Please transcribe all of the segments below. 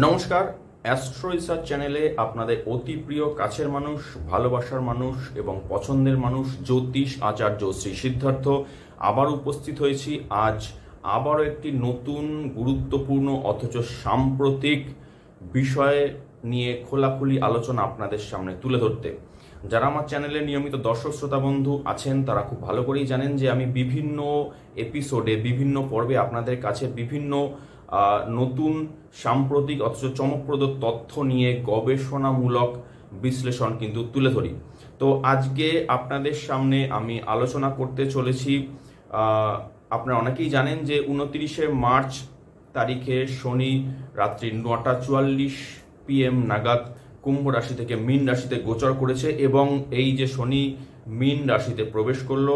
নমস্কার, astro research চ্যানেলে আপনাদের অতি প্রিয় কাছের মানুষ, ভালোবাসার মানুষ এবং পছন্দের মানুষ জ্যোতিষ আচার্য শ্রী সিদ্ধার্থ আবার উপস্থিত হয়েছি। আজ আবারও একটি নতুন গুরুত্বপূর্ণ অথচ সাম্প্রতিক বিষয় নিয়ে খোলাখুলি আলোচনা আপনাদের সামনে তুলে ধরতে। যারা আমার চ্যানেলে নিয়মিত দর্শক শ্রোতা বন্ধু আছেন তারা খুব ভালো করেই জানেন যে আমি বিভিন্ন এপিসোডে বিভিন্ন পর্বে আপনাদের কাছে বিভিন্ন নতুন সাম্প্রতিক অথচ চমকপ্রদ তথ্য নিয়ে গবেষণামূলক বিশ্লেষণ কিন্তু তুলে ধরি। তো আজকে আপনাদের সামনে আমি আলোচনা করতে চলেছি, আপনারা অনেকেই জানেন যে 29শে মার্চ তারিখে শনি রাত্রি 9:44 PM নাগাদ কুম্ভ রাশি থেকে মীন রাশিতে গোচর করেছে এবং এই যে শনি মীন রাশিতে প্রবেশ করলো,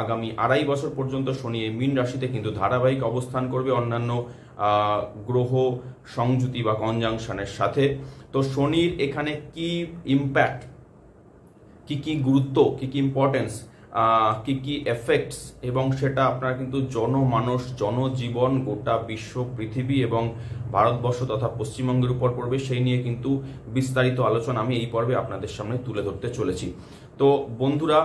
আগামী 2.5 বছর পর্যন্ত শনি এই মীন রাশিতে কিন্তু ধারাবাহিক অবস্থান করবে অন্যান্য গ্রহ সংযুতি বা কনজাংশনের সাথে। তো শনির এখানে কি ইম্প্যাক্ট, কি গুরুত্ব, কি ইম্পর্টেন্স, কি এফেক্টস এবং সেটা আপনারা কিন্তু জনমানস, জনজীবন, গোটা বিশ্ব, পৃথিবী এবং ভারতবর্ষ তথা পশ্চিমবঙ্গের উপর পড়বে, সেই নিয়ে কিন্তু বিস্তারিত আলোচনা আমি এই পর্বে আপনাদের সামনে তুলে ধরতে চলেছি। তো বন্ধুরা,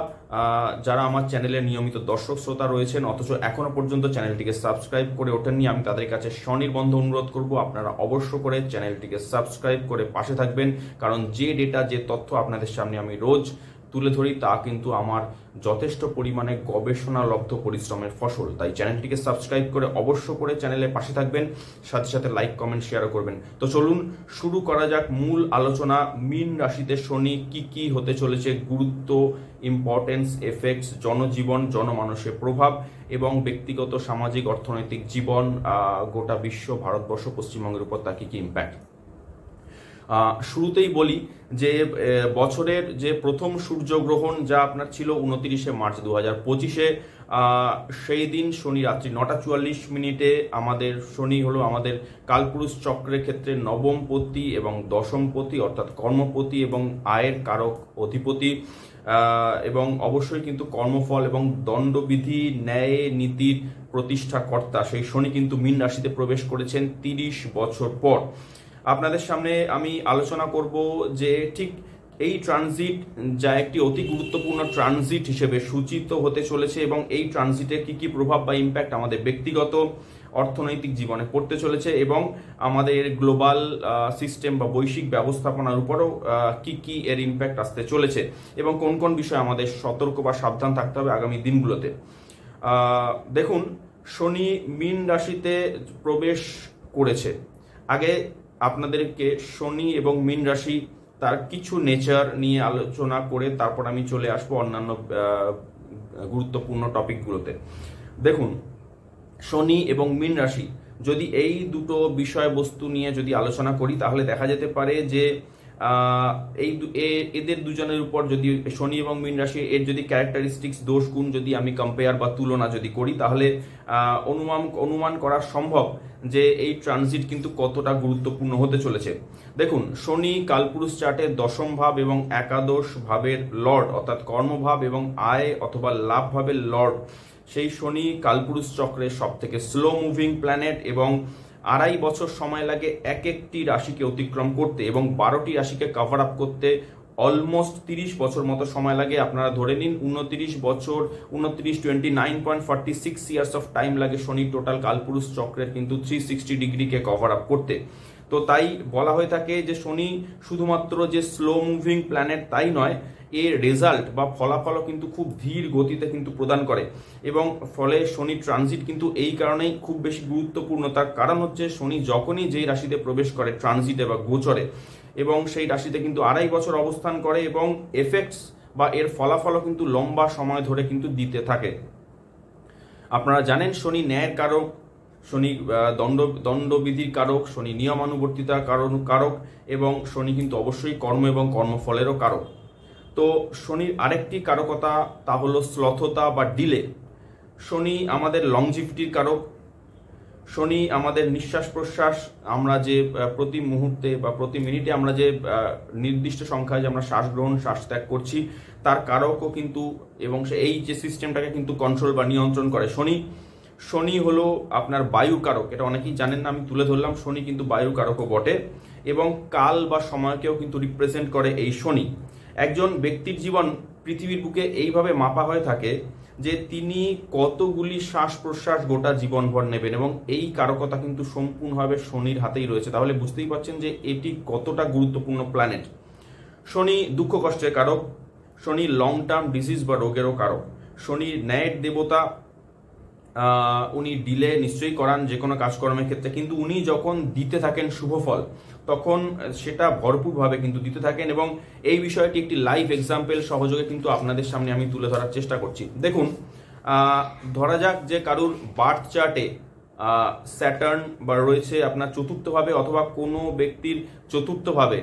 যারা আমার চ্যানেলে নিয়মিত দর্শক শ্রোতা রয়েছেন অথচ এখনো পর্যন্ত চ্যানেলটিকে সাবস্ক্রাইব করে ওঠেননি, আমি তাদের কাছে স্বনির্বন্ধ অনুরোধ করব আপনারা অবশ্য করে চ্যানেলটিকে সাবস্ক্রাইব করে পাশে থাকবেন, কারণ যে ডেটা, যে তথ্য আপনাদের সামনে আমি রোজ তুলে ধরি তা কিন্তু আমার যথেষ্ট পরিমাণে গবেষণালব্ধ পরিশ্রমের ফসল। তাই চ্যানেলটিকে সাবস্ক্রাইব করে অবশ্য করে চ্যানেলের পাশে থাকবেন, সাথে সাথে লাইক, কমেন্ট, শেয়ারও করবেন। তো চলুন শুরু করা যাক মূল আলোচনা। মীন রাশিতে শনি কি হতে চলেছে, গুরুত্ব, ইম্পর্টেন্স, এফেক্টস, জনজীবন, জনমানসের প্রভাব এবং ব্যক্তিগত, সামাজিক, অর্থনৈতিক জীবন, গোটা বিশ্ব, ভারতবর্ষ, পশ্চিমবঙ্গের উপর তার কি ইম্প্যাক্ট। শুরুতেই বলি যে বছরের যে প্রথম সূর্যগ্রহণ যা আপনার ছিল 29শে মার্চ 2025-এ, সেই দিন শনি রাত্রি 9:44 আমাদের শনি হলো আমাদের কালপুরুষ চক্রের ক্ষেত্রে নবমপতি এবং দশমপতি অর্থাৎ কর্মপতি এবং আয়ের কারক অধিপতি, এবং অবশ্যই কিন্তু কর্মফল এবং দণ্ডবিধি, ন্যায় নীতির প্রতিষ্ঠাকর্তা সেই শনি কিন্তু মীন রাশিতে প্রবেশ করেছেন 30 বছর পর। আপনাদের সামনে আমি আলোচনা করব যে ঠিক এই ট্রানজিট যা একটি অতি গুরুত্বপূর্ণ ট্রানজিট হিসেবে সূচিত হতে চলেছে এবং এই ট্রানজিটের কি প্রভাব বা ইম্প্যাক্ট আমাদের ব্যক্তিগত অর্থনৈতিক জীবনে পড়তে চলেছে এবং আমাদের গ্লোবাল সিস্টেম বা বৈশ্বিক ব্যবস্থাপনার উপরও কি এর ইম্প্যাক্ট আসতে চলেছে এবং কোন কোন বিষয়ে আমাদের সতর্ক বা সাবধান থাকতে হবে আগামী দিনগুলোতে। দেখুন, শনি মীন রাশিতে প্রবেশ করেছে। আগে আপনাদেরকে শনি এবং মীন রাশি তার কিছু নেচার নিয়ে আলোচনা করে তারপর আমি চলে আসবো অন্যান্য গুরুত্বপূর্ণ টপিকগুলোতে। দেখুন, শনি এবং মীন রাশি যদি এই দুটো বিষয়বস্তু নিয়ে যদি আলোচনা করি তাহলে দেখা যেতে পারে যে এদের দুজনের উপর যদি শনি এবং মীন রাশি এর যদি ক্যারেক্টারিস্টিক্স, দোষ গুণ যদি আমি কম্পেয়ার বা তুলনা যদি করি তাহলে অনুমান করা সম্ভব যে এই ট্রানজিট কিন্তু কতটা গুরুত্বপূর্ণ হতে চলেছে। দেখুন, শনি কালপুরুষ চার্টের দশম ভাব এবং একাদশ ভাবের লর্ড অর্থাৎ কর্মভাব এবং আয় অথবা লাভ ভাবের লর্ড। সেই শনি কালপুরুষ চক্রের সব থেকে স্লো মুভিং প্ল্যানেট এবং 2.5 বছর সময় লাগে একটি রাশিকে অতিক্রম করতে এবং 12টি রাশিকে কভার আপ করতে অলমোস্ট 30 বছর মতো সময় লাগে। আপনারা ধরে নিন 29 ইয়ার্স অফ টাইম লাগে শনি টোটাল কালপুরুষ চক্রের কিন্তু 360 ডিগ্রিকে কভার আপ করতে। তো তাই বলা হয়ে থাকে যে শনি শুধুমাত্র যে স্লো মুভিং প্ল্যানেট তাই নয়, এর রেজাল্ট বা ফলাফলও কিন্তু খুব ধীর গতিতে কিন্তু প্রদান করে এবং ফলে শনি ট্রানজিট কিন্তু এই কারণেই খুব বেশি গুরুত্বপূর্ণ। তার কারণ হচ্ছে শনি যখনই যেই রাশিতে প্রবেশ করে ট্রানজিটে বা গোচরে এবং সেই রাশিতে কিন্তু 2.5 বছর অবস্থান করে এবং এফেক্টস বা এর ফলাফলও কিন্তু লম্বা সময় ধরে কিন্তু দিতে থাকে। আপনারা জানেন শনি ন্যায়ের কারক, শনি দণ্ডবিধির কারক, শনি নিয়মানুবর্তিতার কারক এবং শনি কিন্তু অবশ্যই কর্ম এবং কর্মফলেরও কারক। তো শনির আরেকটি কারকতা তা হলো শ্লথতা বা ডিলে। শনি আমাদের লংজিভিটির কারক। শনি আমাদের নিঃশ্বাস প্রশ্বাস, আমরা যে প্রতি মুহূর্তে বা প্রতি মিনিটে আমরা যে নির্দিষ্ট সংখ্যায় যে আমরা শ্বাস গ্রহণ শ্বাস ত্যাগ করছি তার কারকও কিন্তু, এবং এই যে সিস্টেমটাকে কিন্তু কন্ট্রোল বা নিয়ন্ত্রণ করে শনি। শনি হলো আপনার বায়ু কারক, এটা অনেকেই জানেন না, আমি তুলে ধরলাম। শনি কিন্তু বায়ু কারকও বটে এবং কাল বা সময়কেও কিন্তু রিপ্রেজেন্ট করে এই শনি। একজন ব্যক্তির জীবন পৃথিবীর বুকে এইভাবে মাপা হয়ে থাকে যে তিনি কতগুলি শ্বাস প্রশ্বাস গোটা জীবনভর নেবেন, এবং এই কারকতা কিন্তু সম্পূর্ণভাবে শনির হাতেই রয়েছে। তাহলে বুঝতেই পারছেন যে এটি কতটা গুরুত্বপূর্ণ প্ল্যানেট। শনি দুঃখ কষ্টের কারক, শনি লং টার্ম ডিজিজ বা রোগেরও কারক, শনি ন্যায়ের দেবতা। উনি ডিলে নিশ্চয়ই করান যে কোনো কাজকর্মের ক্ষেত্রে, কিন্তু উনি যখন দিতে থাকেন শুভ ফল তখন সেটা ভরপুরভাবে কিন্তু দিতে থাকেন, এবং এই বিষয়টি একটি লাইভ এক্সাম্পল সহযোগে কিন্তু আপনাদের সামনে আমি তুলে ধরার চেষ্টা করছি। দেখুন, ধরা যাক যে কারুর বার্থ চার্টে স্যাটার্ন বা রয়েছে আপনার চতুর্থভাবে, অথবা কোনো ব্যক্তির চতুর্থভাবে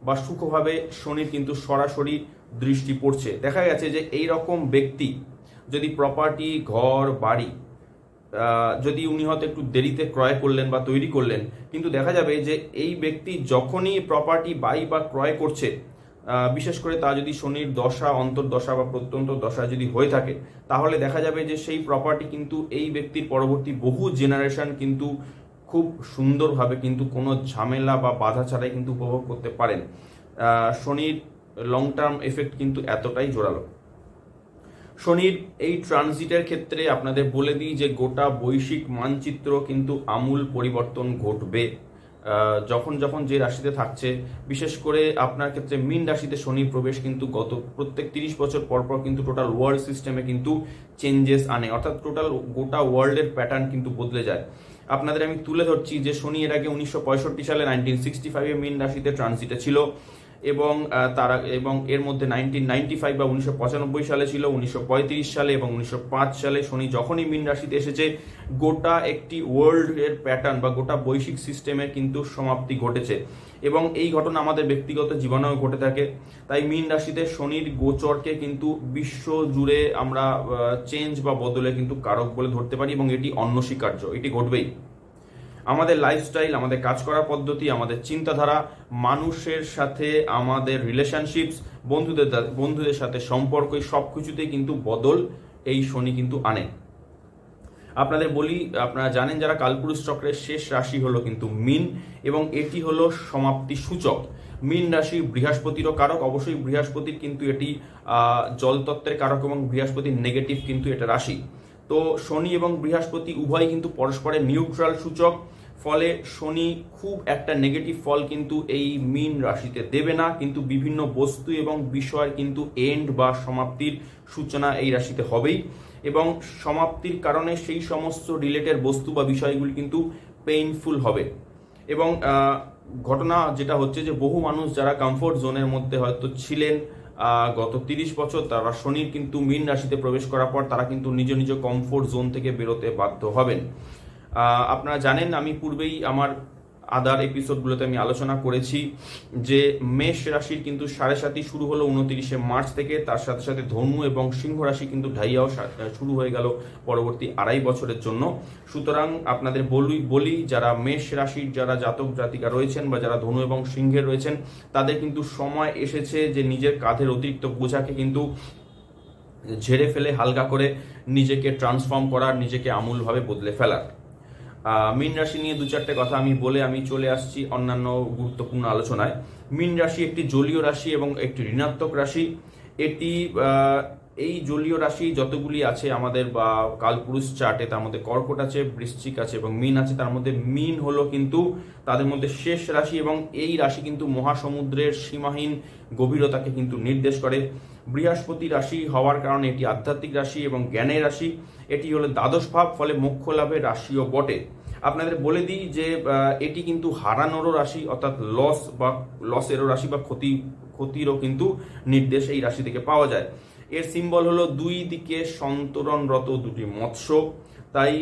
বা সুখভাবে শনির কিন্তু সরাসরি দৃষ্টি পড়ছে। দেখা গেছে যে এই রকম ব্যক্তি যদি প্রপার্টি, ঘর, বাড়ি যদি উনি হয়তো একটু দেরিতে ক্রয় করলেন বা তৈরি করলেন, কিন্তু দেখা যাবে যে এই ব্যক্তি যখনই প্রপার্টি বাই বা ক্রয় করছে, বিশেষ করে তা যদি শনির দশা, অন্তর্দশা বা প্রত্যন্ত দশা যদি হয়ে থাকে, তাহলে দেখা যাবে যে সেই প্রপার্টি কিন্তু এই ব্যক্তির পরবর্তী বহু জেনারেশন কিন্তু খুব সুন্দরভাবে কিন্তু কোনো ঝামেলা বা বাধা ছাড়াই কিন্তু উপভোগ করতে পারেন। শনির লং টার্ম এফেক্ট কিন্তু এতটাই জোরালো। শনির এই ট্রানজিটের ক্ষেত্রে আপনাদের বলে দিই যে গোটা বৈশ্বিক মানচিত্র কিন্তু আমূল পরিবর্তন ঘটবে যখন যখন যে রাশিতে থাকছে। বিশেষ করে আপনার ক্ষেত্রে মীন রাশিতে শনির প্রবেশ কিন্তু গত প্রত্যেক 30 বছর পর পর কিন্তু টোটাল ওয়ার্ল্ড সিস্টেমে কিন্তু চেঞ্জেস আনে, অর্থাৎ টোটাল গোটা ওয়ার্ল্ডের প্যাটার্ন কিন্তু বদলে যায়। আপনাদের আমি তুলে ধরছি যে শনি এর আগে 1965 সালে 1965 মীন রাশিতে ট্রানজিটে ছিল, এবং এর মধ্যে 1995 বা 1995 সালে ছিল, 1935 সালে এবং 1905 সালে শনি যখনই মীন রাশিতে এসেছে, গোটা একটি ওয়ার্ল্ড এর প্যাটার্ন বা গোটা বৈশ্বিক সিস্টেমের কিন্তু সমাপ্তি ঘটেছে, এবং এই ঘটনা আমাদের ব্যক্তিগত জীবনেও ঘটে থাকে। তাই মীন রাশিতে শনির গোচরকে কিন্তু বিশ্ব জুড়ে আমরা চেঞ্জ বা বদলে কিন্তু কারক বলে ধরতে পারি, এবং এটি অনস্বীকার্য, এটি ঘটবেই। আমাদের লাইফস্টাইল, আমাদের কাজ করার পদ্ধতি, আমাদের চিন্তাধারা, মানুষের সাথে আমাদের রিলেশনশিপস, বন্ধুদের সাথে সম্পর্ক, সব কিছুতেই কিন্তু বদল এই শনি কিন্তু আনে। আপনাদের বলি, আপনারা জানেন যারা কালপুরুষ চক্রের শেষ রাশি হলো কিন্তু মীন, এবং এটি হলো সমাপ্তি সূচক। মীন রাশি বৃহস্পতিরও কারক, অবশ্যই বৃহস্পতির কিন্তু এটি জলতত্ত্বের কারক, এবং বৃহস্পতির নেগেটিভ কিন্তু এটা রাশি। তো শনি এবং বৃহস্পতি উভয় কিন্তু পরস্পরের নিউট্রাল সূচক, ফলে শনি খুব একটা নেগেটিভ ফল কিন্তু এই মীন রাশিতে দেবে না, কিন্তু বিভিন্ন বস্তু এবং বিষয়ের কিন্তু এন্ড বা সমাপ্তির সূচনা এই রাশিতে হবেই, এবং সমাপ্তির কারণে সেই সমস্ত রিলেটেড বস্তু বা বিষয়গুলি কিন্তু পেইনফুল হবে। এবং ঘটনা যেটা হচ্ছে যে বহু মানুষ যারা কমফোর্ট জোনের মধ্যে হয়তো ছিলেন গত 30 বছর, তারা শনির কিন্তু মীন রাশিতে প্রবেশ করার পর তারা কিন্তু নিজ নিজ কমফোর্ট জোন থেকে বেরোতে বাধ্য হবেন। আপনারা জানেন, আমি পূর্বেই আমার আদার এপিসোডগুলোতে আমি আলোচনা করেছি যে মেষ রাশির কিন্তু 7.5 শুরু হলো 29শে মার্চ থেকে, তার সাথে সাথে ধনু এবং সিংহ রাশি কিন্তু ঢাইয়াও শুরু হয়ে গেল পরবর্তী 2.5 বছরের জন্য। সুতরাং আপনাদের বলি যারা মেষ রাশির যারা জাতক জাতিকা রয়েছেন বা যারা ধনু এবং সিংহের রয়েছেন, তাদের কিন্তু সময় এসেছে যে নিজের কাঁধের অতিরিক্ত বোঝাকে কিন্তু ঝেড়ে ফেলে হালকা করে নিজেকে ট্রান্সফর্ম করার, নিজেকে আমূলভাবে বদলে ফেলার। মীন রাশি নিয়ে 2-4টে কথা আমি বলে আমি চলে আসছি অন্যান্য গুরুত্বপূর্ণ আলোচনায়। মীন রাশি একটি জলীয় রাশি এবং একটি ঋণাত্মক রাশি। এটি এই জলীয় রাশি যতগুলি আছে আমাদের বা কালপুরুষ চার্টে, তার মধ্যে কর্কট আছে, বৃশ্চিক আছে এবং মীন আছে। তার মধ্যে মীন হলো কিন্তু তাদের মধ্যে শেষ রাশি, এবং এই রাশি কিন্তু মহাসমুদ্রের সীমাহীন গভীরতাকে কিন্তু নির্দেশ করে। বৃহস্পতি রাশি হওয়ার কারণে এটি আধ্যাত্মিক রাশি এবং জ্ঞানের রাশি। এটি হলো দ্বাদশ ভাব, ফলে মোক্ষ লাভের রাশিও বটে। আপনাদের বলে দিই যে এটি কিন্তু হারানোরও রাশি, অর্থাৎ লসেরও রাশি বা ক্ষতিরও কিন্তু নির্দেশ এই রাশি থেকে পাওয়া যায়। এর সিম্বল হলো দুই দিকে সন্তরণরত দুটি মৎস্য। তাই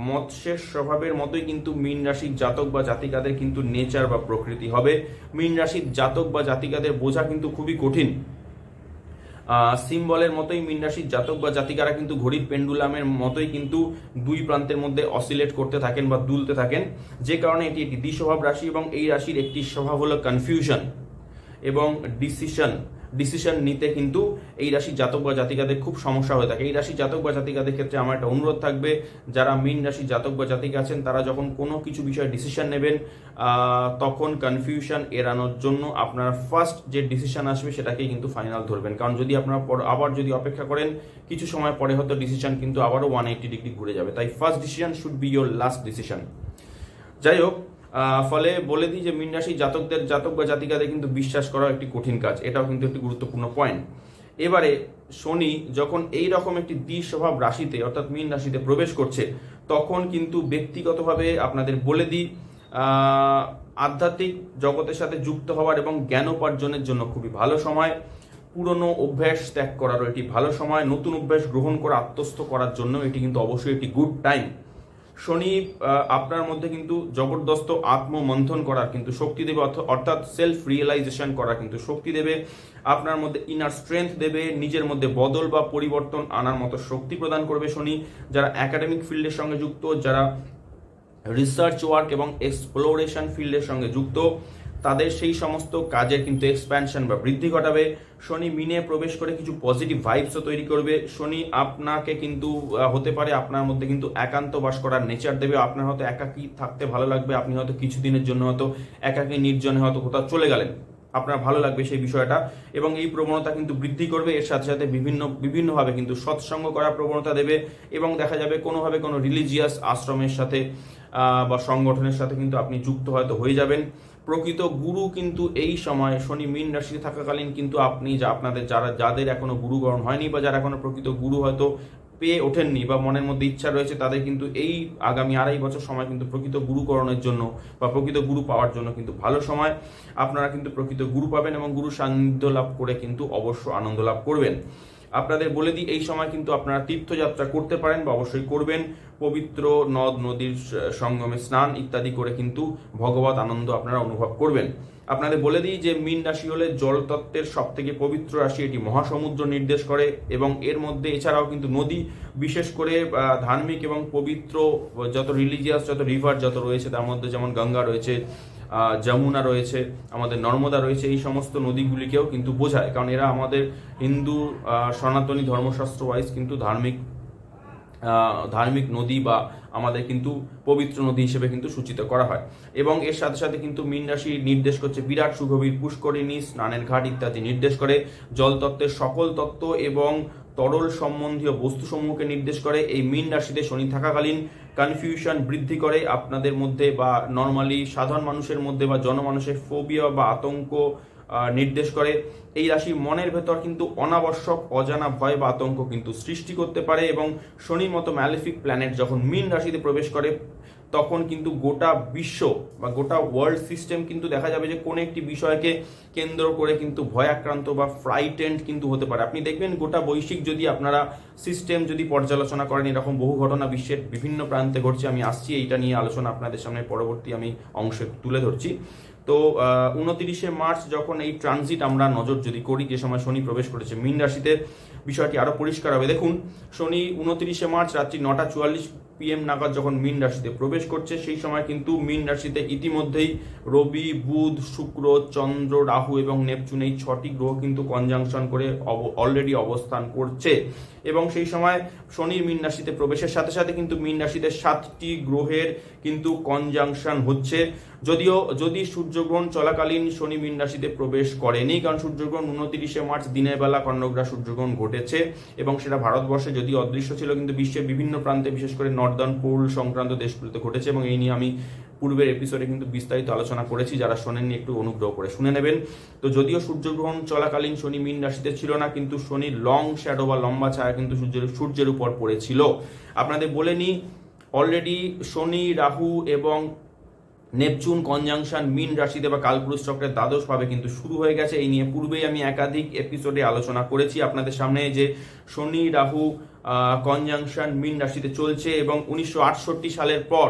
মৎস্যের স্বভাবের মতোই কিন্তু মীন রাশির জাতক বা জাতিকাদের কিন্তু নেচার বা প্রকৃতি হবে। মীন রাশির জাতক বা জাতিকাদের বোঝা কিন্তু খুবই কঠিন। সিম্বলের মতোই মীন রাশির জাতক বা জাতিকারা কিন্তু ঘড়ির পেন্ডুলামের মতোই কিন্তু দুই প্রান্তের মধ্যে অসিলেট করতে থাকেন বা দুলতে থাকেন, যে কারণে এটি একটি দ্বিস্বভাব রাশি। এবং এই রাশির একটি স্বভাব হলো কনফিউশন এবং ডিসিশন ডিসিশন নিতে কিন্তু এই রাশির জাতক বা জাতিকাদের খুব সমস্যা হয়ে থাকে। এই রাশির জাতক বা জাতিকাদের ক্ষেত্রে আমার একটা অনুরোধ থাকবে, যারা মীন রাশির জাতক বা জাতিকা আছেন তারা যখন কোনো কিছু বিষয়ে ডিসিশন নেবেন তখন কনফিউশন এড়ানোর জন্য আপনারা ফার্স্ট যে ডিসিশন আসবে সেটাকেই কিন্তু ফাইনাল ধরবেন। কারণ যদি আপনারা আবার যদি অপেক্ষা করেন কিছু সময় পরে হয়তো ডিসিশন কিন্তু আবারও 180 ডিগ্রি ঘুরে যাবে। তাই first decision should be your last decision. যাই হোক, ফলে বলে দিই যে মীন রাশির জাতক বা জাতিকাদের কিন্তু বিশ্বাস করা একটি কঠিন কাজ, এটাও কিন্তু একটি গুরুত্বপূর্ণ পয়েন্ট। এবারে শনি যখন এই রকম একটি দ্বিস্বভাব রাশিতে অর্থাৎ মীন রাশিতে প্রবেশ করছে তখন কিন্তু ব্যক্তিগতভাবে আপনাদের বলে দিই আধ্যাত্মিক জগতের সাথে যুক্ত হওয়ার এবং জ্ঞান উপার্জনের জন্য খুবই ভালো সময়। পুরনো অভ্যাস ত্যাগ করারও এটি ভালো সময়। নতুন অভ্যাস গ্রহণ করে আত্মস্থ করার জন্য এটি কিন্তু অবশ্যই একটি গুড টাইম। শনি আপনার মধ্যে কিন্তু জবরদস্ত আত্মমন্থন করার কিন্তু শক্তি দেবে, অর্থাৎ সেলফ রিয়েলাইজেশন করার কিন্তু শক্তি দেবে। আপনার মধ্যে ইনার স্ট্রেংথ দেবে, নিজের মধ্যে বদল বা পরিবর্তন আনার মতো শক্তি প্রদান করবে শনি। যারা একাডেমিক ফিল্ডের সঙ্গে যুক্ত, যারা রিসার্চ ওয়ার্ক এবং এক্সপ্লোরেশন ফিল্ডের সঙ্গে যুক্ত, তাদের সেই সমস্ত কাজের কিন্তু এক্সপ্যানশন বা বৃদ্ধি ঘটাবে। শনি মিনে প্রবেশ করে কিছু পজিটিভ ভাইবসও তৈরি করবে। শনি আপনাকে কিন্তু হতে পারে আপনার মধ্যে কিন্তু একান্ত বাস করার নেচার দেবে। আপনার হয়তো একাকী থাকতে ভালো লাগবে, আপনি হয়তো কিছুদিনের জন্য হয়তো একাকী নির্জনে হয়তো কোথাও চলে গেলেন, আপনার ভালো লাগবে সেই বিষয়টা, এবং এই প্রবণতা কিন্তু বৃদ্ধি করবে। এর সাথে সাথে বিভিন্নভাবে কিন্তু সৎসঙ্গ করার প্রবণতা দেবে এবং দেখা যাবে কোনোভাবে কোনো রিলিজিয়াস আশ্রমের সাথে বা সংগঠনের সাথে কিন্তু আপনি যুক্ত হয়তো হয়ে যাবেন। প্রকৃত গুরু কিন্তু এই সময় শনি মীন রাশিতে থাকাকালীন কিন্তু আপনি যাদের এখনো গুরুকরণ হয়নি বা যারা এখনো প্রকৃত গুরু হয়তো পেয়ে ওঠেননি বা মনের মধ্যে ইচ্ছা রয়েছে, তাদের কিন্তু এই আগামী 2.5 বছর সময় কিন্তু প্রকৃত গুরুকরণের জন্য বা প্রকৃত গুরু পাওয়ার জন্য কিন্তু ভালো সময়। আপনারা কিন্তু প্রকৃত গুরু পাবেন এবং গুরু সান্নিধ্য লাভ করে কিন্তু অবশ্য আনন্দ লাভ করবেন। আপনাদের বলে দিই এই সময় কিন্তু আপনারা তীর্থযাত্রা করতে পারেন বা অবশ্যই করবেন। পবিত্র নদ নদীর সঙ্গমে স্নান ইত্যাদি করে কিন্তু ভগবত আনন্দ আপনারা অনুভব করবেন। আপনাদের বলে দিই যে মীন রাশি হলে জলতত্ত্বের সব থেকে পবিত্র রাশি, এটি মহাসমুদ্র নির্দেশ করে এবং এর মধ্যে এছাড়াও কিন্তু নদী, বিশেষ করে ধার্মিক এবং পবিত্র যত রিলিজিয়াস যত রিভার যত রয়েছে তার মধ্যে যেমন গঙ্গা রয়েছে, যমুনা রয়েছে, আমাদের নর্মদা রয়েছে, এই সমস্ত নদীগুলিকেও কিন্তু বোঝায়। কারণ এরা আমাদের হিন্দু সনাতনী ধর্মশাস্ত্র ওয়াইজ কিন্তু ধার্মিক নদী বা আমাদের কিন্তু পবিত্র নদী হিসেবে কিন্তু সূচিত করা হয়। এবং এর সাথে সাথে কিন্তু মীন রাশি নির্দেশ করছে বিরাট সুগভীর পুষ্করিণী, স্নানের ঘাট ইত্যাদি নির্দেশ করে। জলতত্ত্বের সকল তত্ত্ব এবং তরল সম্বন্ধীয় বস্তুসমূহকে নির্দেশ করে। এই মীন রাশিতে শনি থাকাকালীন কনফিউশন বৃদ্ধি করে আপনাদের মধ্যে বা নর্মালি সাধারণ মানুষের মধ্যে বা জনমানুষের ফোবিয়া বা আতঙ্ক নির্দেশ করে। এই রাশি মনের ভেতর কিন্তু অনাবশ্যক অজানা ভয় বা আতঙ্ক কিন্তু সৃষ্টি করতে পারে এবং শনির মতো ম্যালেফিক প্ল্যানেট যখন মীন রাশিতে প্রবেশ করে তখন কিন্তু গোটা বিশ্ব বা গোটা ওয়ার্ল্ড সিস্টেম কিন্তু দেখা যাবে যে কোনো একটি বিষয়কে কেন্দ্র করে কিন্তু ভয়াক্রান্ত বা ফ্রাইটেন্ড কিন্তু হতে পারে। আপনি দেখবেন গোটা বৈশ্বিক যদি আপনারা সিস্টেম যদি পর্যালোচনা করেন, এরকম বহু ঘটনা বিশ্বের বিভিন্ন প্রান্তে ঘটছে। আমি আসছি এইটা নিয়ে আলোচনা আপনাদের সামনে পরবর্তী আমি অংশে তুলে ধরছি। তো 29শে মার্চ যখন এই ট্রানজিট আমরা নজর যদি করি, যে সময় শনি প্রবেশ করেছে মীন রাশিতে, বিষয়টি আরো পরিষ্কার হবে। দেখুন, শনি 29শে মার্চ রাত্রি 9:44 PM নাগাদ যখন মীন রাশিতে প্রবেশ করছে, সেই সময় কিন্তু মীন রাশিতে ইতিমধ্যেই রবি, বুধ, শুক্র, চন্দ্র, রাহু এবং নেপচুন এই 6টি গ্রহ কিন্তু কনজাংশন করে অলরেডি অবস্থান করছে। এবং সেই সময় শনির মীন রাশিতে প্রবেশের সাথে সাথে কিন্তু মীন রাশিতে 7টি গ্রহের কিন্তু কনজাংশন হচ্ছে। যদি সূর্যগ্রহণ চলাকালীন শনি মীন রাশিতে প্রবেশ করেনি, কারণ সূর্যগ্রহণ 29শে মার্চ দিনের বেলা কর্ণগ্রাস সূর্যগ্রহণ ঘটেছে এবং সেটা ভারতবর্ষে যদি অদৃশ্য ছিল কিন্তু বিশ্বের বিভিন্ন প্রান্তে বিশেষ করে নর্দার্ন পোল সংক্রান্ত দেশগুলোতে ঘটেছে এবং এই নিয়ে আমি পূর্বের এপিসোডে কিন্তু বিস্তারিত আলোচনা করেছি। যারা শোনেননি একটু অনুগ্রহ করে শুনে নেবেন। তো যদিও সূর্যগ্রহণ চলাকালীন শনি মীন রাশিতে ছিল না, কিন্তু শনির লং শ্যাডো বা লম্বা ছায়া কিন্তু সূর্যের উপর পড়েছিল। আপনাদের বলে নিই, অলরেডি শনি, রাহু এবং নেপচুন কনজাংশন মীন রাশিতে বা কালপুরুষ চক্রের দ্বাদশ ভাবে কিন্তু শুরু হয়ে গেছে। এই নিয়ে পূর্বেই আমি একাধিক এপিসোডে আলোচনা করেছি আপনাদের সামনে যে শনি রাহু কনজাংশন মীন রাশিতে চলছে এবং 1968 সালের পর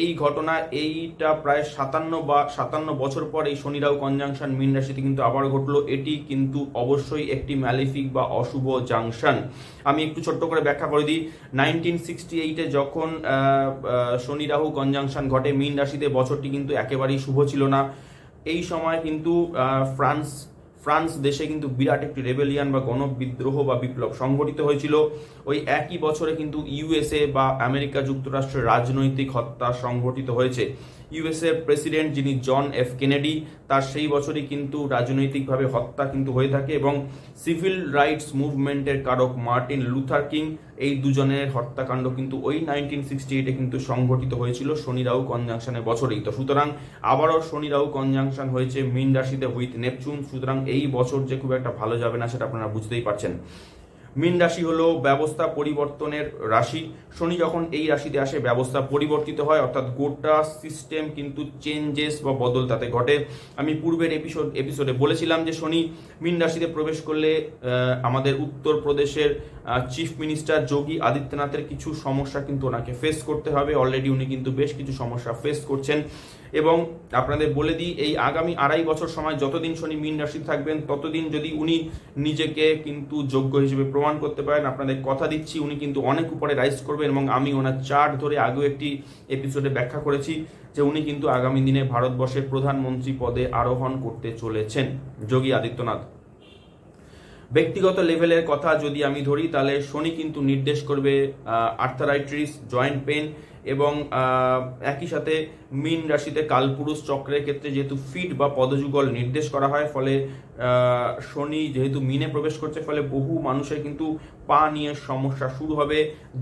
এই ঘটনা, এইটা প্রায় 57 বছর পর এই শনি রাহু কনজাংশন মীন রাশিতে কিন্তু আবার ঘটলো। এটি কিন্তু অবশ্যই একটি ম্যালেফিক বা অশুভ জাংশন। আমি একটু ছোট্ট করে ব্যাখ্যা করে দিই। 1968-এ যখন শনি রাহু কনজাংশন ঘটে মীন রাশিতে, বছরটি কিন্তু একেবারেই শুভ ছিল না। এই সময় কিন্তু ফ্রান্স দেশে কিন্তু বিরাট একটি রেবেলিয়ান বা গণবিদ্রোহ বা বিপ্লব সংঘটিত হয়েছিল। ওই একই বছরে কিন্তু ইউএসএ বা আমেরিকা যুক্তরাষ্ট্রের রাজনৈতিক হত্যা সংঘটিত হয়েছে। ইউএসএ প্রেসিডেন্ট যিনি জন এফ কেনেডি, তার সেই বছরই কিন্তু রাজনৈতিকভাবে হত্যা কিন্তু হয়ে থাকে এবং সিভিল রাইটস মুভমেন্টের কারক মার্টিন লুথার কিং, এই দুজনের হত্যাকাণ্ড কিন্তু ওই 1968-এ কিন্তু সংঘটিত হয়েছিল শনি রাহু কনজাংশনের বছরেই। তো সুতরাং আবারও শনি রাহু কনজাংশন হয়েছে মীন রাশিতে উইথ নেপচুন। সুতরাং এই বছর যে খুব একটা ভালো যাবে না সেটা আপনারা বুঝতেই পারছেন। মীন রাশি হলো ব্যবস্থা পরিবর্তনের রাশি। শনি যখন এই রাশিতে আসে ব্যবস্থা পরিবর্তিত হয়, অর্থাৎ গোটা সিস্টেম কিন্তু চেঞ্জেস বা বদল তাতে ঘটে। আমি পূর্বের এপিসোডে বলেছিলাম যে শনি মীন রাশিতে প্রবেশ করলে আমাদের উত্তরপ্রদেশের চিফ মিনিস্টার যোগী আদিত্যনাথের কিছু সমস্যা কিন্তু ওনাকে ফেস করতে হবে। অলরেডি উনি কিন্তু বেশ কিছু সমস্যা ফেস করছেন এবং আপনাদের বলে দিই, এই আগামী 2.5 বছর সময় যতদিন শনি মীন রাশি থাকবেন ততদিন যদি উনি নিজেকে কিন্তু যোগ্য হিসেবে প্রমাণ করতে পারেন, আপনাদের কথা দিচ্ছি উনি কিন্তু অনেক উপরে রাইজ করবেন। এবং আমি ওনার চার্ট ধরে আগেও একটি এপিসোডে ব্যাখ্যা করেছি যে উনি কিন্তু আগামী দিনে ভারতবর্ষের প্রধানমন্ত্রী পদে আরোহণ করতে চলেছেন যোগী আদিত্যনাথ। ব্যক্তিগত লেভেলের কথা যদি আমি ধরি তাহলে শনি কিন্তু নির্দেশ করবে আর্থারাইটিস, জয়েন্ট পেন এবং একই সাথে মীন রাশিতে কালপুরুষ চক্রের ক্ষেত্রে যেহেতু ফিট বা পদযুগল নির্দেশ করা হয়, ফলে শনি যেহেতু মিনে প্রবেশ করছে ফলে বহু মানুষের কিন্তু পা নিয়ে সমস্যা শুরু হবে,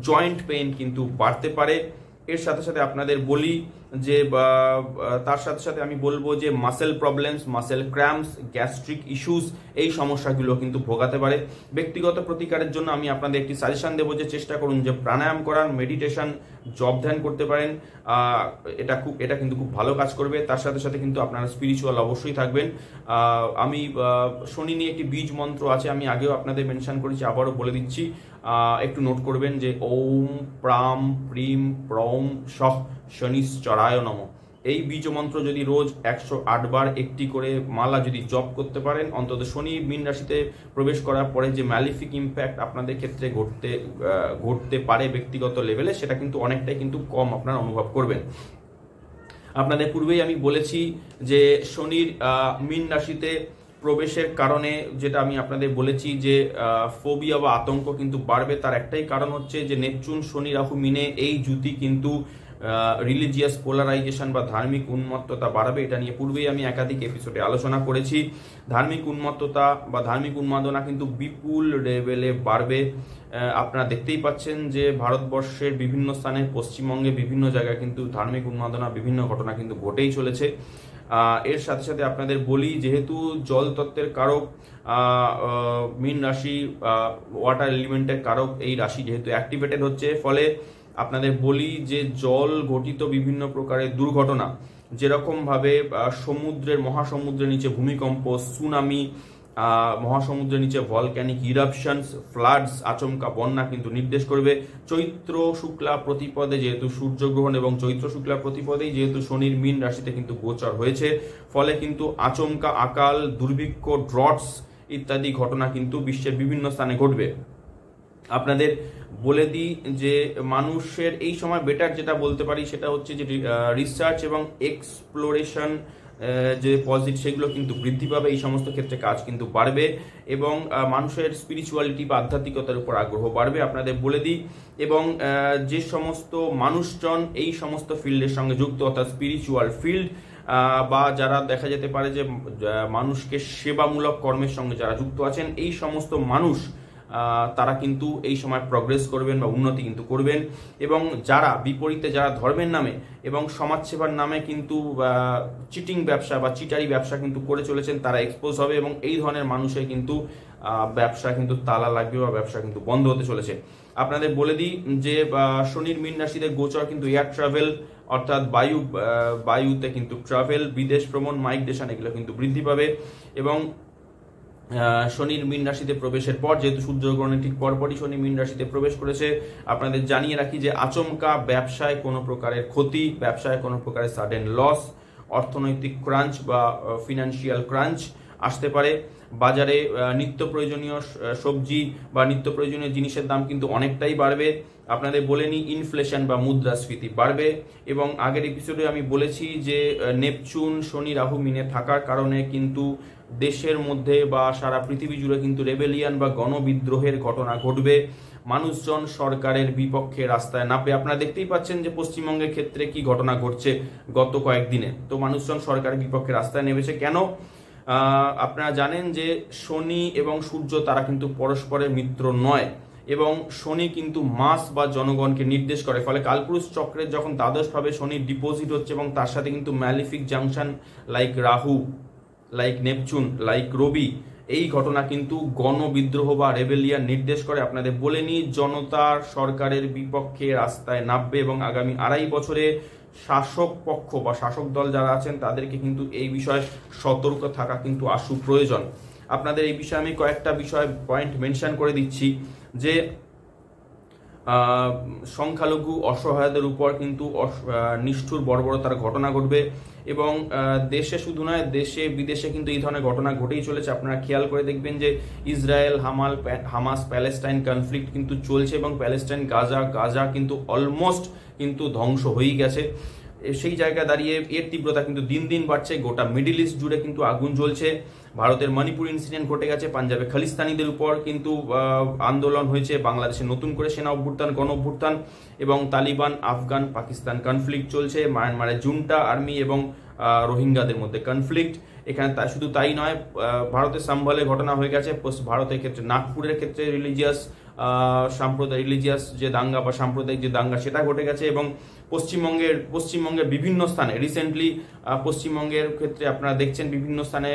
জয়েন্ট পেইন কিন্তু বাড়তে পারে। এর সাথে সাথে আপনাদের বলি যে তার সাথে সাথে আমি বলবো যে muscle problems, muscle cramps, gastric issues, এই সমস্যাগুলো কিন্তু ভোগাতে পারে। ব্যক্তিগত প্রতিকারের জন্য আমি আপনাদের একটি সাজেশন দেবো যে চেষ্টা করুন যে প্রাণায়াম করার, মেডিটেশন, জব ধ্যান করতে পারেন। এটা কিন্তু খুব ভালো কাজ করবে। তার সাথে সাথে কিন্তু আপনারা স্পিরিচুয়াল অবশ্যই থাকবেন। আমি শনি নিয়ে একটি বীজ মন্ত্র আছে, আমি আগেও আপনাদের মেনশন করেছি, আবারও বলে দিচ্ছি, একটু নোট করবেন যে ওম প্রাম প্রিম প্রম সহ শনিশ্চরায় নমঃ। এই বীজ মন্ত্র যদি রোজ 108 বার একটি করে মালা যদি জপ করতে পারেন, অন্তত শনি মীন রাশিতে প্রবেশ করার পরে যে ম্যালিফিক ইম্প্যাক্ট আপনাদের ক্ষেত্রে ঘটতে পারে ব্যক্তিগত লেভেলে, সেটা কিন্তু অনেকটাই কিন্তু কম আপনারা অনুভব করবেন। আপনাদের পূর্বেই আমি বলেছি যে শনির মীন রাশিতে প্রবেশের কারণে যেটা আমি আপনাদের বলেছি যে ফোবিয়া বা আতঙ্ক কিন্তু বাড়বে। তার একটাই কারণ হচ্ছে যে নেপচুন শনি রাহু মিনে এই জুতি কিন্তু রিলিজিয়াস পোলারাইজেশন বা ধার্মিক উন্মত্ততা বাড়াবে। এটা নিয়ে পূর্বেই আমি একাধিক এপিসোডে আলোচনা করেছি। ধার্মিক উন্মত্ততা বা ধার্মিক উন্মাদনা কিন্তু বিপুল লেভেলে বাড়বে। আপনারা দেখতেই পাচ্ছেন যে ভারতবর্ষের বিভিন্ন স্থানে, পশ্চিমবঙ্গে বিভিন্ন জায়গায় কিন্তু ধার্মিক উন্মাদনা, বিভিন্ন ঘটনা কিন্তু ঘটেই চলেছে। এর সাথে সাথে আপনাদের বলি, যেহেতু জল তত্ত্বের কারক মীন রাশি, ওয়াটার এলিমেন্টের কারক এই রাশি যেহেতু অ্যাক্টিভেটেড হচ্ছে, ফলে আপনাদের বলি যে জল ঘটিত বিভিন্ন প্রকারের দুর্ঘটনা, যেরকম ভাবে সমুদ্রের, মহাসমুদ্রের নিচে ভূমিকম্প, সুনামি, মহাসমুদ্রের নিচে ভলক্যানিক ইরাপশনস, ফ্লাডস, আচমকা বন্যা কিন্তু নির্দেশ করবে। চৈত্র শুক্লা প্রতিপদে যেহেতু সূর্যগ্রহণ এবং চৈত্র শুক্লা প্রতিপদেই যেহেতু শনির মীন রাশিতে কিন্তু গোচর হয়েছে, ফলে কিন্তু আচমকা আকাল, দুর্ভিক্ষ, ড্রটস ইত্যাদি ঘটনা কিন্তু বিশ্বের বিভিন্ন স্থানে ঘটবে। আপনাদের বলে দিই যে মানুষের এই সময় বেটার যেটা বলতে পারি সেটা হচ্ছে যে রিসার্চ এবং এক্সপ্লোরেশন যে পজিটিভ সেগুলো কিন্তু বৃদ্ধি পাবে। এই সমস্ত ক্ষেত্রে কাজ কিন্তু বাড়বে এবং মানুষের স্পিরিচুয়ালিটি বা আধ্যাত্মিকতার উপর আগ্রহ বাড়বে, আপনাদের বলে দিই। এবং যে সমস্ত মানুষজন এই সমস্ত ফিল্ডের সঙ্গে যুক্ত, অর্থাৎ স্পিরিচুয়াল ফিল্ড বা যারা দেখা যেতে পারে যে মানুষকে সেবামূলক কর্মের সঙ্গে যারা যুক্ত আছেন, এই সমস্ত মানুষ তারা কিন্তু এই সময় প্রগ্রেস করবেন বা উন্নতি কিন্তু করবেন। এবং যারা বিপরীতে, যারা ধর্মের নামে এবং সমাজসেবার নামে কিন্তু চিটিং ব্যবসা বা চিটারি ব্যবসা কিন্তু করে চলেছেন, তারা এক্সপোজ হবে এবং এই ধরনের মানুষের কিন্তু ব্যবসা কিন্তু তালা লাগবে বা ব্যবসা কিন্তু বন্ধ হতে চলেছে। আপনাদের বলে দিই যে শনির মীন রাশিতে গোচর কিন্তু এয়ার ট্রাভেল, অর্থাৎ বায়ুতে কিন্তু ট্রাভেল, বিদেশ ভ্রমণ, মাইগ্রেশন এগুলো কিন্তু বৃদ্ধি পাবে। এবং শনির মীন রাশিতে প্রবেশের পর, যেহেতু সূর্যগ্রহণের ঠিক পরপরই শনি মীন রাশিতে প্রবেশ করেছে, আপনাদের জানিয়ে রাখি যে আচমকা ব্যবসায় কোনো প্রকারের ক্ষতি, ব্যবসায় কোনো প্রকারের সাডেন লস, অর্থনৈতিক ক্রাঞ্চ বা ফিনান্সিয়াল ক্রাঞ্চ, আসতে পারে। বাজারে নিত্য প্রয়োজনীয় সবজি বা নিত্য প্রয়োজনীয় জিনিসের দাম কিন্তু অনেকটাই বাড়বে। আপনাদের বলে নিই, ইনফ্লেশন বা মুদ্রাস্ফীতি বাড়বে। এবং আগের এপিসোডে আমি বলেছি যে নেপচুন, শনি, রাহু মিনে থাকার কারণে কিন্তু দেশের মধ্যে বা সারা পৃথিবী জুড়ে কিন্তু রেবেলিয়ান বা গণবিদ্রোহের ঘটনা ঘটবে। মানুষজন সরকারের বিপক্ষে রাস্তায় নামবে। আপনারা দেখতেই পাচ্ছেন যে পশ্চিমবঙ্গের ক্ষেত্রে কি ঘটনা ঘটছে গত কয়েকদিনে। তো মানুষজন সরকারের বিপক্ষে রাস্তায় নেমেছে কেন? আপনারা জানেন যে শনি এবং সূর্য তারা কিন্তু পরস্পরের মিত্র নয়, এবং শনি কিন্তু মাস বা জনগণকে নির্দেশ করে। ফলে কালপুরুষ চক্রের যখন দ্বাদশভাবে শনি ডিপোজিট হচ্ছে এবং তার সাথে কিন্তু malefic junction like Rahu, like Neptune, like Rabi, এই ঘটনা কিন্তু গণবিদ্রোহ বা রেবেলিয়ান নির্দেশ করে। আপনাদের বলে নিই, জনতা সরকারের বিপক্ষে রাস্তায় নামবে এবং আগামী 2.5 বছরে শাসক পক্ষ বা শাসক দল যারা আছেন তাদেরকে কিন্তু এই বিষয়ে সতর্ক থাকা কিন্তু আশু প্রয়োজন। আপনাদের এই বিষয়ে আমি কয়েকটা পয়েন্ট মেনশন করে দিচ্ছি যে সংখ্যালঘু অসহায়দের উপর কিন্তু নিষ্ঠুর বর্বরতার ঘটনা ঘটবে। এবং দেশে শুধু নয়, দেশে বিদেশে কিন্তু এই ধরনের ঘটনা ঘটেই চলেছে। আপনারা খেয়াল করে দেখবেন যে ইসরায়েল হামাস প্যালেস্টাইন কনফ্লিক্ট কিন্তু চলছে এবং প্যালেস্টাইন গাজা কিন্তু অলমোস্ট কিন্তু ধ্বংস হয়েই গেছে। সেই জায়গায় দাঁড়িয়ে এর তীব্রতা কিন্তু দিন দিন বাড়ছে। গোটা মিডিল ইস্ট জুড়ে কিন্তু আগুন জ্বলছে। ভারতের মণিপুর ইনসিডেন্ট ঘটে গেছে, পাঞ্জাবে খালিস্তানিদের উপর কিন্তু আন্দোলন হয়েছে, বাংলাদেশে নতুন করে সেনা অভ্যুত্থান, গণ অভ্যুত্থান, এবং তালিবান, আফগান, পাকিস্তান কনফ্লিক্ট চলছে, মায়ানমারের জুন্টা আর্মি এবং রোহিঙ্গাদের মধ্যে কনফ্লিক্ট। এখানে শুধু তাই নয়, ভারতের সম্ভালে ঘটনা হয়ে গেছে, ভারতের ক্ষেত্রে নাগপুরের ক্ষেত্রে রিলিজিয়াস যে দাঙ্গা বা সাম্প্রদায়িক যে দাঙ্গা সেটা ঘটে গেছে। এবং পশ্চিমবঙ্গের বিভিন্ন স্থানে রিসেন্টলি পশ্চিমবঙ্গের ক্ষেত্রে আপনারা দেখছেন বিভিন্ন স্থানে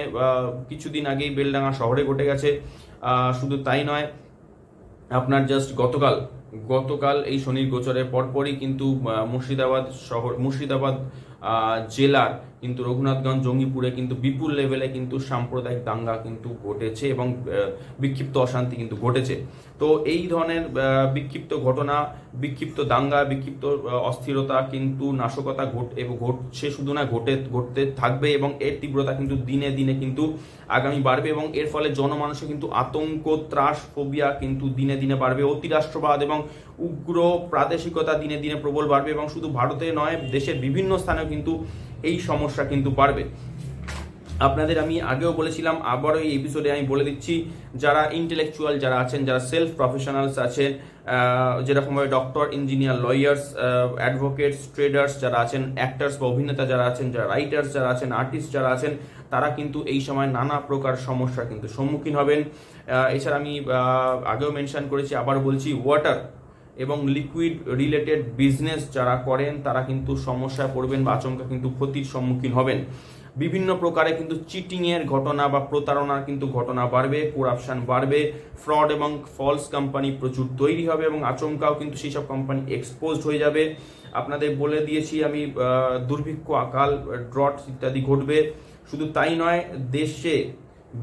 কিছুদিন আগেই বেলডাঙ্গা শহরে ঘটে গেছে। শুধু তাই নয়, আপনার জাস্ট গতকাল এই শনির গোচরের পরপরই কিন্তু মুর্শিদাবাদ জেলার কিন্তু রঘুনাথগঞ্জ, জঙ্গিপুরে কিন্তু বিপুল লেভেলে কিন্তু সাম্প্রদায়িক দাঙ্গা কিন্তু ঘটেছে এবং বিক্ষিপ্ত অশান্তি কিন্তু ঘটেছে। তো এই ধরনের বিক্ষিপ্ত ঘটনা, বিক্ষিপ্ত দাঙ্গা, বিক্ষিপ্ত অস্থিরতা কিন্তু নাশকতা ঘটছে শুধু না, ঘটতে থাকবে এবং এর তীব্রতা কিন্তু দিনে দিনে কিন্তু আগামী বাড়বে। এবং এর ফলে জনমানসে কিন্তু আতঙ্ক, ত্রাস, ফোবিয়া কিন্তু দিনে দিনে বাড়বে। অতিরাষ্ট্রবাদ এবং উগ্র প্রাদেশিকতা দিনে দিনে প্রবল বাড়বে এবং শুধু ভারতে নয়, দেশের বিভিন্ন স্থানেও কিন্তু এই সমস্যা কিন্তু বাড়বে। আপনাদের আমি আগেও বলেছিলাম, আবারও এই এপিসোডে আমি বলে দিচ্ছি, যারা ইন্টেলেকচুয়াল যারা আছেন, যারা সেলফ প্রফেশনালস আছেন, যেরকমভাবে doctor, engineer, lawyers, advocates, traders যারা আছেন, অ্যাক্টার্স বা অভিনেতা যারা আছেন, যারা রাইটার্স যারা আছেন, আর্টিস্ট যারা আছেন, তারা কিন্তু এই সময় নানা প্রকার সমস্যা কিন্তু সম্মুখীন হবেন। এছাড়া আমি আগেও মেনশন করেছি, আবার বলছি, ওয়াটার এবং লিকুইড রিলেটেড বিজনেস যারা করেন তারা কিন্তু সমস্যায় পড়বেন বা আচমকা কিন্তু ক্ষতির সম্মুখীন হবেন। বিভিন্ন প্রকারে কিন্তু চিটিং এর ঘটনা বা প্রতারণার কিন্তু ঘটনা বাড়বে, করাপশন বাড়বে, ফ্রড এবং ফলস কোম্পানি প্রচুর তৈরি হবে এবং আচমকাও কিন্তু সেই সব কোম্পানি এক্সপোজড হয়ে যাবে। আপনাদের বলে দিয়েছি আমি, দুর্ভিক্ষ, আকাল, ড্রট ইত্যাদি ঘটবে। শুধু তাই নয়, দেশে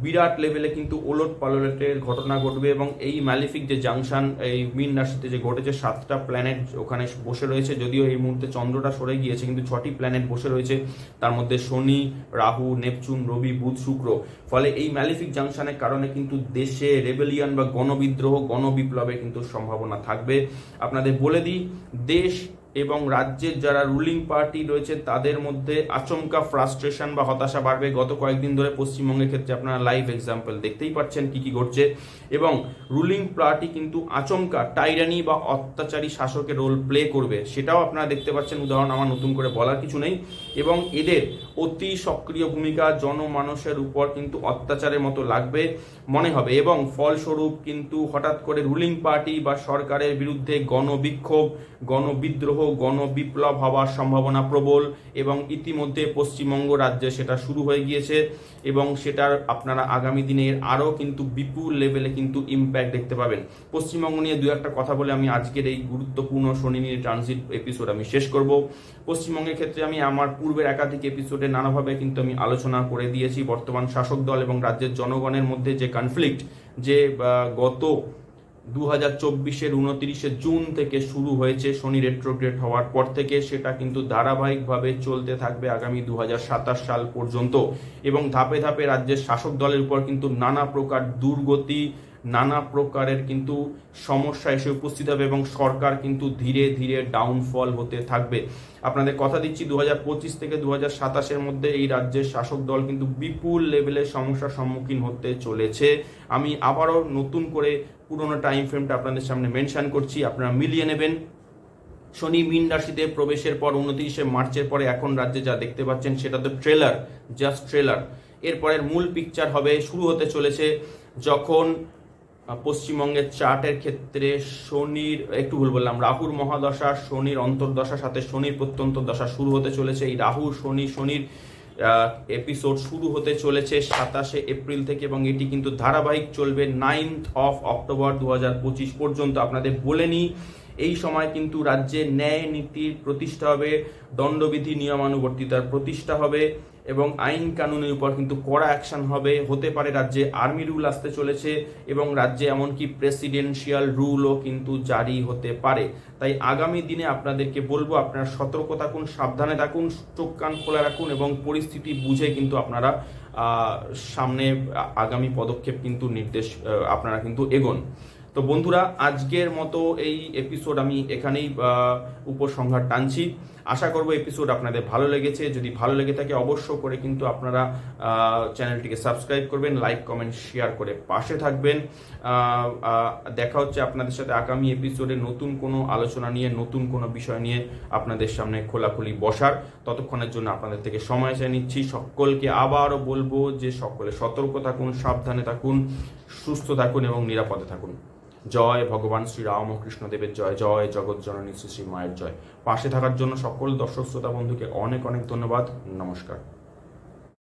বিরাট লেভেলে কিন্তু ওলট পালটের ঘটনা ঘটবে এবং এই ম্যালিফিক যে জাংশন এই মীন রাশিতে যে ঘটেছে, 7টা প্ল্যানেট ওখানে বসে রয়েছে। যদিও এই মুহূর্তে চন্দ্রটা সরে গিয়েছে, কিন্তু 6টি প্ল্যানেট বসে রয়েছে, তার মধ্যে শনি, রাহু, নেপচুন, রবি, বুধ, শুক্র। ফলে এই ম্যালিফিক জাংশনের কারণে কিন্তু দেশে রেবেলিয়ান বা গণবিদ্রোহ, গণবিপ্লবের কিন্তু সম্ভাবনা থাকবে। আপনাদের বলে দিই, দেশ এবং রাজ্যের যারা রুলিং পার্টি রয়েছে তাদের মধ্যে আচমকা ফ্রাস্ট্রেশন বা হতাশা বাড়বে। গত কয়েকদিন ধরে পশ্চিমবঙ্গের ক্ষেত্রে আপনারা লাইভ এক্সাম্পল দেখতেই পাচ্ছেন কি কি ঘটছে। এবং রুলিং পার্টি কিন্তু আচমকা টাইরানি বা অত্যাচারী শাসকের রোল প্লে করবে, সেটাও আপনারা দেখতে পাচ্ছেন। উদাহরণ আমার নতুন করে বলার কিছু নেই। এবং এদের অতি সক্রিয় ভূমিকা জনমানসের উপর কিন্তু অত্যাচারের মতো লাগবে মনে হবে এবং ফলস্বরূপ কিন্তু হঠাৎ করে রুলিং পার্টি বা সরকারের বিরুদ্ধে গণবিক্ষোভ, গণবিদ্রোহ, গণবিপ্লব হওয়ার সম্ভাবনা প্রবল। এবং ইতিমধ্যে পশ্চিমবঙ্গ রাজ্যে সেটা শুরু হয়ে গিয়েছে এবং সেটার আপনারা আগামী দিনের আরও কিন্তু বিপুল লেভেলে কিন্তু ইম্প্যাক্ট দেখতে পাবেন। পশ্চিমবঙ্গ নিয়ে দু একটা কথা বলে আমি আজকের এই গুরুত্বপূর্ণ শনি নিয়ে ট্রানজিট এপিসোড আমি শেষ করব। পশ্চিমবঙ্গের ক্ষেত্রে আমি আমার পূর্বের একাধিক এপিসোডে নানাভাবে কিন্তু আমি আলোচনা করে দিয়েছি বর্তমান শাসক দল এবং রাজ্যের জনগণের মধ্যে যে কনফ্লিক্ট, যে গত 2024-এর 29শে জুন থেকে শুরু হয়েছে শনি রেট্রোগ্রেড হওয়ার পর থেকে, সেটা কিন্তু ধারাবাহিকভাবে চলতে থাকবে আগামী 2027 সাল পর্যন্ত। এবং ধাপে ধাপে রাজ্যের শাসক দলের উপর কিন্তু নানা প্রকার দুর্গতি, নানা প্রকারের কিন্তু সমস্যা এসে উপস্থিত হবে এবং সরকার কিন্তু ধীরে ধীরে ডাউনফল হতে থাকবে। আপনাদের কথা দিচ্ছি 2025 থেকে 2027-এর মধ্যে এই রাজ্যের শাসক দল কিন্তু বিপুল লেভেলের সমস্যার সম্মুখীন হতে চলেছে। আমি আবারও নতুন করে পুরোনো টাইম ফ্রেমটা আপনাদের সামনে মেনশন করছি, আপনারা মিলিয়ে নেবেন। শনি মীন রাশিতে প্রবেশের পর 29শে মার্চের পরে এখন রাজ্যে যা দেখতে পাচ্ছেন সেটা তো ট্রেলার, জাস্ট ট্রেলার। এরপরের মূল পিকচার হবে, শুরু হতে চলেছে যখন পশ্চিমবঙ্গের চার্টের ক্ষেত্রে শনির, একটু ভুল বললাম, রাহুর মহাদশা, শনির অন্তর্দশার সাথে শনির প্রত্যন্ত দশা শুরু হতে চলেছে। এই রাহু শনির এপিসোড শুরু হতে চলেছে 27শে এপ্রিল থেকে এবং এটি কিন্তু ধারাবাহিক চলবে 9th of অক্টোবর 2025 পর্যন্ত। আপনাদের বলে নিই, এই সময় কিন্তু রাজ্যে ন্যায় নীতির প্রতিষ্ঠা হবে, দণ্ডবিধি নিয়মানুবর্তিতার প্রতিষ্ঠা হবে এবং আইন কানুনের উপর কিন্তু কড়া অ্যাকশন হবে। হতে পারে রাজ্যে আর্মি রুল আসতে চলেছে এবং রাজ্যে এমনকি প্রেসিডেন্সিয়াল রুলও কিন্তু জারি হতে পারে। তাই আগামী দিনে আপনাদেরকে বলবো, আপনারা সতর্ক থাকুন, সাবধানে থাকুন, চোখ কান খোলা রাখুন এবং পরিস্থিতি বুঝে কিন্তু আপনারা সামনে আগামী পদক্ষেপ কিন্তু আপনারা কিন্তু এগোন। তো বন্ধুরা, আজকের মতো এই এপিসোড আমি এখানেই উপসংহার টানছি। আশা করব এপিসোড আপনাদের ভালো লেগেছে। যদি ভালো লেগে থাকে অবশ্য করে কিন্তু আপনারা চ্যানেলটিকে সাবস্ক্রাইব করবেন, লাইক কমেন্ট শেয়ার করে পাশে থাকবেন। দেখা হচ্ছে আপনাদের সাথে আগামী এপিসোডে নতুন কোনো আলোচনা নিয়ে, নতুন কোনো বিষয় নিয়ে আপনাদের সামনে খোলাখুলি বসার। ততক্ষণের জন্য আপনাদের থেকে সময় চেয়ে নিচ্ছি। সকলকে আবারও বলবো যে সকলে সতর্ক থাকুন, সাবধানে থাকুন, সুস্থ থাকুন এবং নিরাপদে থাকুন। জয় ভগবান শ্রী রামকৃষ্ণ দেবের জয়, জয় জগৎ জননী শ্রী শ্রী মায়ের জয়। পাশে থাকার জন্য সকল দর্শক শ্রোতা বন্ধুকে অনেক অনেক ধন্যবাদ। নমস্কার।